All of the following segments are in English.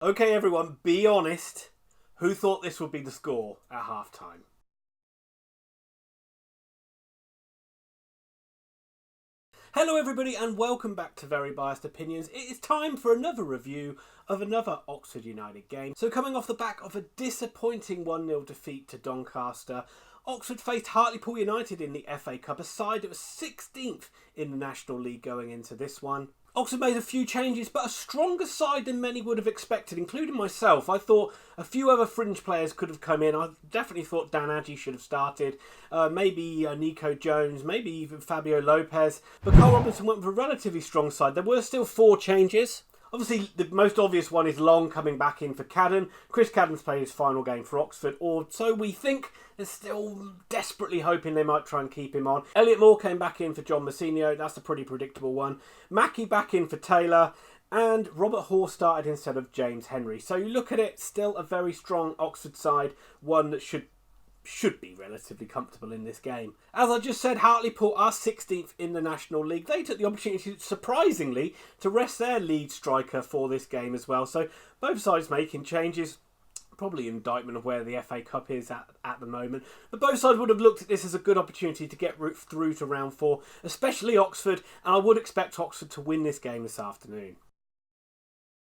Okay, everyone, be honest. Who thought this would be the score at half-time? Hello, everybody, and welcome back to Very Biased Opinions. It is time for another review of another Oxford United game. So coming off the back of a disappointing 1-0 defeat to Doncaster, Oxford faced Hartlepool United in the FA Cup, a side that was 16th in the National League going into this one. Oxford made a few changes, but a stronger side than many would have expected, including myself. I thought a few other fringe players could have come in. I definitely thought Dan Adji should have started. Maybe Nico Jones, maybe even Fabio Lopez. But Carl Robinson went with a relatively strong side. There were still 4 changes. Obviously, the most obvious one is Long coming back in for Cadden. Chris Cadden's played his final game for Oxford, or so we think. They're still desperately hoping they might try and keep him on. Elliot Moore came back in for John Massinio. That's a pretty predictable one. Mackie back in for Taylor. And Robert Hall started instead of James Henry. So you look at it, still a very strong Oxford side. One that should be relatively comfortable in this game. As I just said, Hartlepool are 16th in the National League. They took the opportunity, surprisingly, to rest their lead striker for this game as well. So both sides making changes. Probably an indictment of where the FA Cup is at the moment. But both sides would have looked at this as a good opportunity to get through to round 4, especially Oxford. And I would expect Oxford to win this game this afternoon.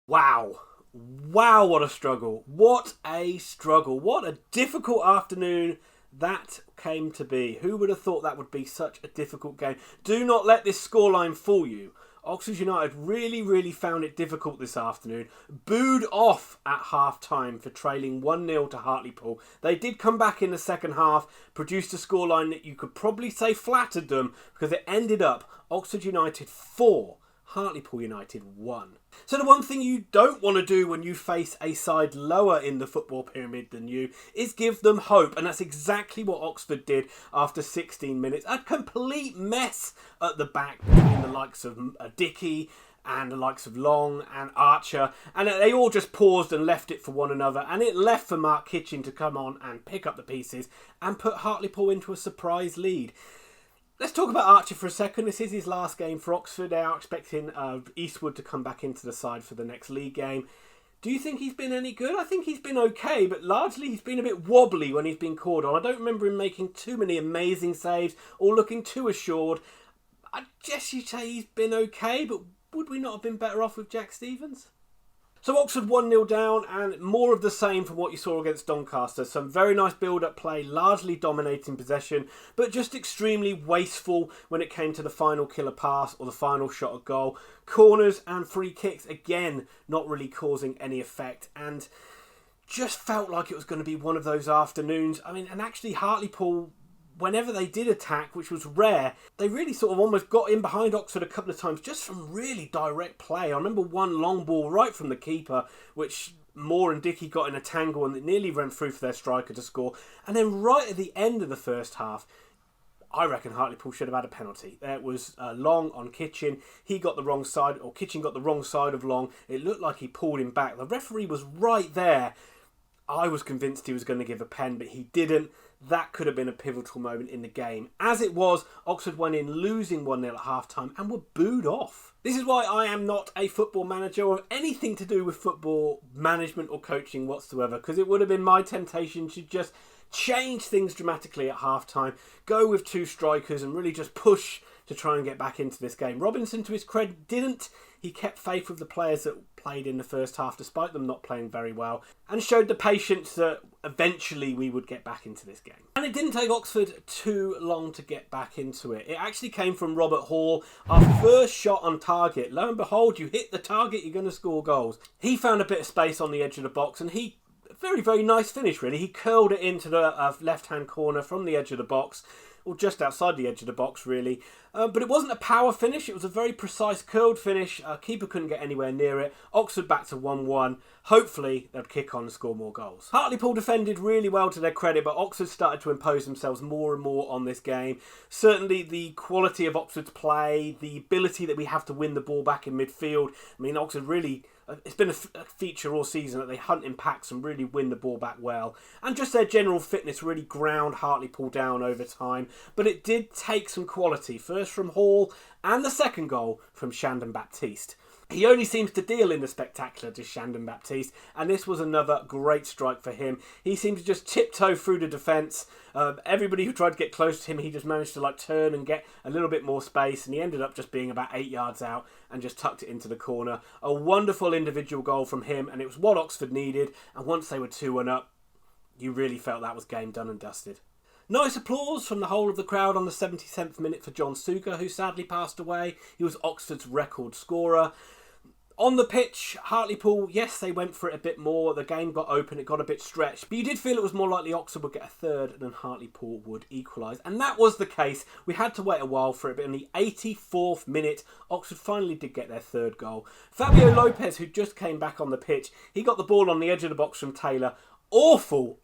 Wow, what a struggle. What a struggle. What a difficult afternoon that came to be. Who would have thought that would be such a difficult game? Do not let this scoreline fool you. Oxford United really found it difficult this afternoon. Booed off at half-time for trailing 1-0 to Hartlepool. They did come back in the second half, produced a scoreline that you could probably say flattered them, because it ended up Oxford United 4, Hartlepool United 1. So the one thing you don't want to do when you face a side lower in the football pyramid than you is give them hope. And that's exactly what Oxford did after 16 minutes. A complete mess at the back between the likes of Dickey and the likes of Long and Archer. And they all just paused and left it for one another. And it left for Mark Kitchen to come on and pick up the pieces and put Hartlepool into a surprise lead. Let's talk about Archer for a second. This is his last game for Oxford. They are expecting Eastwood to come back into the side for the next league game. Do you think he's been any good? I think he's been okay, but largely he's been a bit wobbly when he's been called on. I don't remember him making too many amazing saves or looking too assured. I guess you'd say he's been okay, but would we not have been better off with Jack Stevens? So Oxford 1-0 down, and more of the same from what you saw against Doncaster. Some very nice build-up play, largely dominating possession, but just extremely wasteful when it came to the final killer pass or the final shot at goal. Corners and free kicks, again, not really causing any effect, and just felt like it was going to be one of those afternoons. I mean, and actually Hartlepool, whenever they did attack, which was rare, they really sort of almost got in behind Oxford a couple of times just from really direct play. I remember one long ball right from the keeper, which Moore and Dickey got in a tangle and it nearly ran through for their striker to score. And then right at the end of the first half, I reckon Hartlepool should have had a penalty. There was Long on Kitchen. He got the wrong side, or Kitchen got the wrong side of Long. It looked like he pulled him back. The referee was right there. I was convinced he was going to give a pen, but he didn't. That could have been a pivotal moment in the game. As it was, Oxford went in losing 1-0 at half-time and were booed off. This is why I am not a football manager or anything to do with football management or coaching whatsoever, because it would have been my temptation to just change things dramatically at half-time, go with 2 strikers and really just push to try and get back into this game. Robinson, to his credit, didn't. He kept faith with the players that played in the first half, despite them not playing very well, and showed the patience that eventually we would get back into this game. And it didn't take Oxford too long to get back into it. It actually came from Robert Hall. Our first shot on target. Lo and behold, you hit the target, you're going to score goals. He found a bit of space on the edge of the box, and very nice finish, really. He curled it into the left-hand corner from the edge of the box, or just outside the edge of the box, really. But it wasn't a power finish. It was a very precise curled finish. Keeper couldn't get anywhere near it. Oxford back to 1-1. Hopefully, they'd kick on and score more goals. Hartlepool defended really well to their credit, but Oxford started to impose themselves more and more on this game. Certainly, the quality of Oxford's play, the ability that we have to win the ball back in midfield. I mean, Oxford really... It's been a feature all season that they hunt in packs and really win the ball back well. And just their general fitness really ground Hartlepool down over time. But it did take some quality, first from Hall and the second goal from Shandon Baptiste. He only seems to deal in the spectacular to Shandon Baptiste, and this was another great strike for him. He seemed to just tiptoe through the defence. Everybody who tried to get close to him, he just managed to turn and get a little bit more space, and he ended up just being about 8 yards out and just tucked it into the corner. A wonderful individual goal from him, and it was what Oxford needed, and once they were 2-1 up, you really felt that was game done and dusted. Nice applause from the whole of the crowd on the 77th minute for John Suker, who sadly passed away. He was Oxford's record scorer. On the pitch, Hartlepool, yes, they went for it a bit more. The game got open, it got a bit stretched. But you did feel it was more likely Oxford would get a third than Hartlepool would equalise. And that was the case. We had to wait a while for it, but in the 84th minute, Oxford finally did get their third goal. Fabio Lopez, who just came back on the pitch, he got the ball on the edge of the box from Taylor. Awful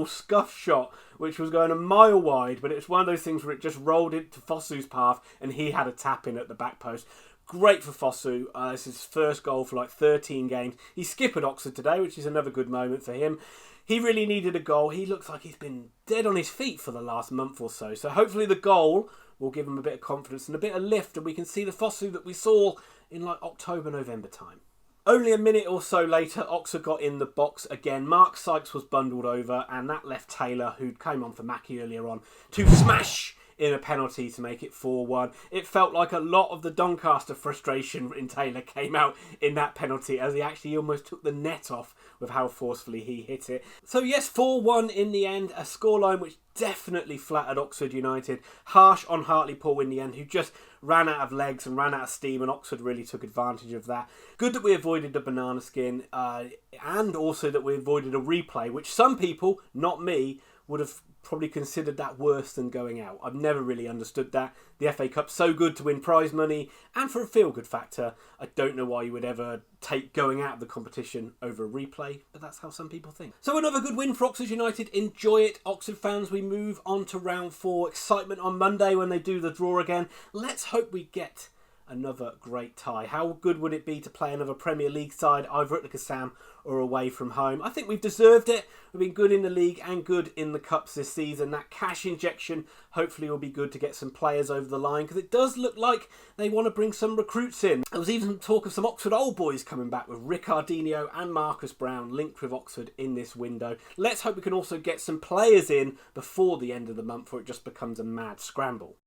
scuff shot, which was going a mile wide, but it was one of those things where it just rolled into Fosu's path and he had a tap in at the back post. Great for Fosu. This is his first goal for 13 games. He skippered Oxford today, which is another good moment for him. He really needed a goal. He looks like he's been dead on his feet for the last month or so. So hopefully the goal will give him a bit of confidence and a bit of lift, and we can see the Fosu that we saw in October, November time. Only a minute or so later, Oxford got in the box again. Mark Sykes was bundled over, and that left Taylor, who came on for Mackie earlier on, to smash in a penalty to make it 4-1. It felt like a lot of the Doncaster frustration in Taylor came out in that penalty, as he actually almost took the net off with how forcefully he hit it. So yes, 4-1 in the end, a scoreline which definitely flattered Oxford United. Harsh on Hartlepool in the end, who just ran out of legs and ran out of steam, and Oxford really took advantage of that. Good that we avoided the banana skin, and also that we avoided a replay, which some people, not me, would have probably considered that worse than going out. I've never really understood that. The FA Cup's so good to win prize money and for a feel-good factor. I don't know why you would ever take going out of the competition over a replay, but that's how some people think. So another good win for Oxford United. Enjoy it, Oxford fans. We move on to round 4. Excitement on Monday when they do the draw again. Let's hope we get another great tie. How good would it be to play another Premier League side, either at the Kassam or away from home? I think we've deserved it. We've been good in the league and good in the cups this season. That cash injection hopefully will be good to get some players over the line, because it does look like they want to bring some recruits in. There was even talk of some Oxford old boys coming back, with Ricardinho and Marcus Brown linked with Oxford in this window. Let's hope we can also get some players in before the end of the month, or it just becomes a mad scramble.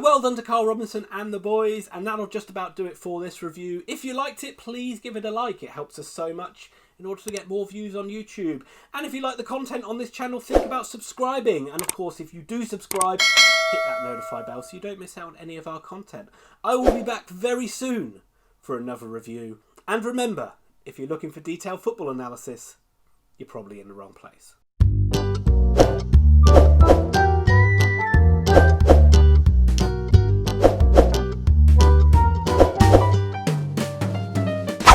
Well done to Carl Robinson and the boys, and that'll just about do it for this review. If you liked it, please give it a like. It helps us so much in order to get more views on YouTube. And if you like the content on this channel, think about subscribing. And of course, if you do subscribe, hit that notify bell so you don't miss out on any of our content. I will be back very soon for another review. And remember, if you're looking for detailed football analysis, you're probably in the wrong place.